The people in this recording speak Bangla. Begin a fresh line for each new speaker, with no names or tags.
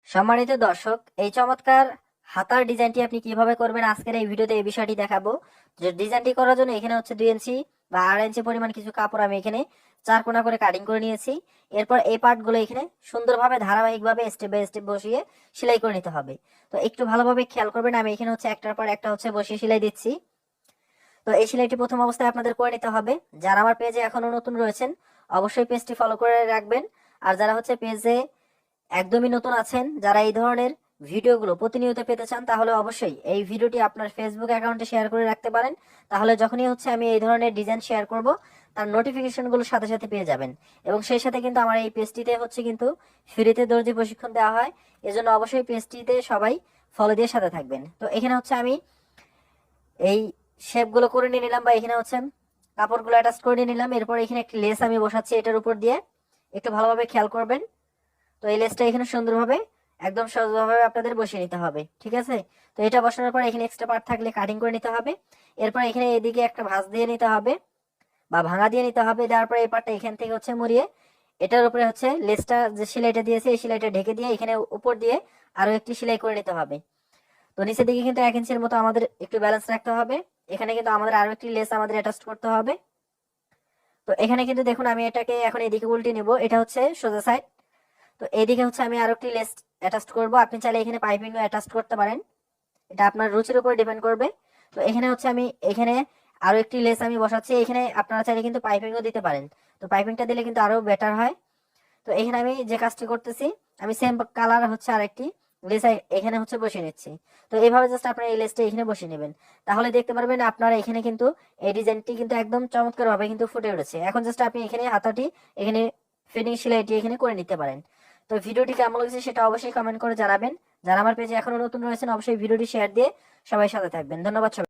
সম্মানিত দর্শক, এই চমৎকার হাতার ডিজাইনটি আপনি কিভাবে করবেন আজকের এই ভিডিওতে এই বিষয়টি দেখাবো। যে ডিজাইনটি করার জন্য এখানে হচ্ছে 2 ইঞ্চি বা 8 ইঞ্চি পরিমাণ কিছু কাপড় আমি এখানে 4 কোণা করে কাটিং করে নিয়েছি। এরপর এই পার্টগুলো এখানে সুন্দরভাবে ধারাবাহিকভাবে স্টেপ বাই স্টেপ বসিয়ে সেলাই করে নিতে হবে। তো একটু ভালোভাবে খেয়াল করবেন, আমি এখানে হচ্ছে একটার পর একটা হচ্ছে বসিয়ে সেলাই দিচ্ছি। তো এই সেলাইটি প্রথম অবস্থায় আপনাদের করে নিতে হবে। যারা আমার পেজে এখনো নতুন রয়েছেন অবশ্যই পেজটি ফলো করে রাখবেন। আর যারা হচ্ছে পেজে একদমই নতুন আছেন, যারা এই ধরনের ভিডিওগুলো প্রতিনিয়ত পেতে চান, তাহলে অবশ্যই এই ভিডিওটি আপনার ফেসবুক অ্যাকাউন্টে শেয়ার করে রাখতে পারেন। তাহলে যখনই হচ্ছে আমি এই ধরনের ডিজাইন শেয়ার করব, তার নোটিফিকেশনগুলো সাথে সাথে পেয়ে যাবেন। এবং সেই সাথে কিন্তু আমার এই পেজটিতে হচ্ছে কিন্তু ফ্রিতে দর্জি প্রশিক্ষণ দেওয়া হয়। এজন্য অবশ্যই পেজটিতে সবাই ফলো দিয়ে সাথে থাকবেন। তো এখানে হচ্ছে আমি এই শেপগুলো করে নিয়ে নিলাম, বা এখানে হচ্ছে কাপড়গুলো অ্যাটাচ করে নিয়ে নিলাম। এরপর এখানে একটি লেস আমি বসাচ্ছি এটার উপর দিয়ে, একটু ভালোভাবে খেয়াল করবেন। তো এই লেসটা এখানে সুন্দরভাবে একদম সহজভাবে আপনাদের বসিয়ে নিতে হবে, ঠিক আছে? তো এটা বসানোর পর এখানে এক্সট্রা পার্ট থাকলে কাটিং করে নিতে হবে। এরপর এখানে এদিকে একটা ভাঁজ দিয়ে নিতে হবে বা ভাঙা দিয়ে নিতে হবে। দেওয়ার পরে এই পার্টটা এখান থেকে হচ্ছে মুড়িয়ে এটার উপরে হচ্ছে লেসটা যে সেলাইটা দিয়েছে এই সেলাইটা ঢেকে দিয়ে এখানে উপর দিয়ে আরো একটি সেলাই করে নিতে হবে। তো নিচের দিকে কিন্তু 1 ইঞ্চির মতো আমাদের একটু ব্যালেন্স রাখতে হবে। এখানে কিন্তু আমাদের আরো একটি লেস আমাদের অ্যাটাচ করতে হবে। তো এখানে কিন্তু দেখুন আমি এটাকে এখন এদিকে উল্টে নিব, এটা হচ্ছে সোজা সাইড। তো এইদিকে হচ্ছে আমি আরো একটি লেস অ্যাটাচ করব। আপনি চাইলে এখানে পাইপিংও অ্যাটাচ করতে পারেন, এটা আপনার রুচির উপর ডিপেন্ড করবে। তো এখানে হচ্ছে আমি এখানে আরো একটি লেস আমি বসাচ্ছি। এখানে আপনারা চাইলে কিন্তু পাইপিংও দিতে পারেন, তো পাইপিংটা দিলে কিন্তু আরো বেটার হয়। তো এখানে আমি যে কাজটি করতেছি, আমি সেম কালার হচ্ছে আরেকটি লেস এখানে হচ্ছে বসিয়ে নিচ্ছি। তো এইভাবে জাস্ট আপনারা এই লেসটা এখানে বসিয়ে নেবেন, তাহলে দেখতে পারবেন আপনারা এখানে কিন্তু এই ডিজাইনটি কিন্তু একদম চমৎকার ভাবে কিন্তু ফুটে উঠেছে। এখন জাস্ট আপনি এখানে হাতাটি এখানে ফিটিং সেলাইটি এখানে করে নিতে পারেন। তো ভিডিওটি কেমন লাগছে সেটা অবশ্যই কমেন্ট করে জানাবেন। যারা আমার পেজে এখনো নতুন রয়েছেন অবশ্যই ভিডিওটি শেয়ার দিয়ে সবাই সাথে থাকবেন। ধন্যবাদ সবাই।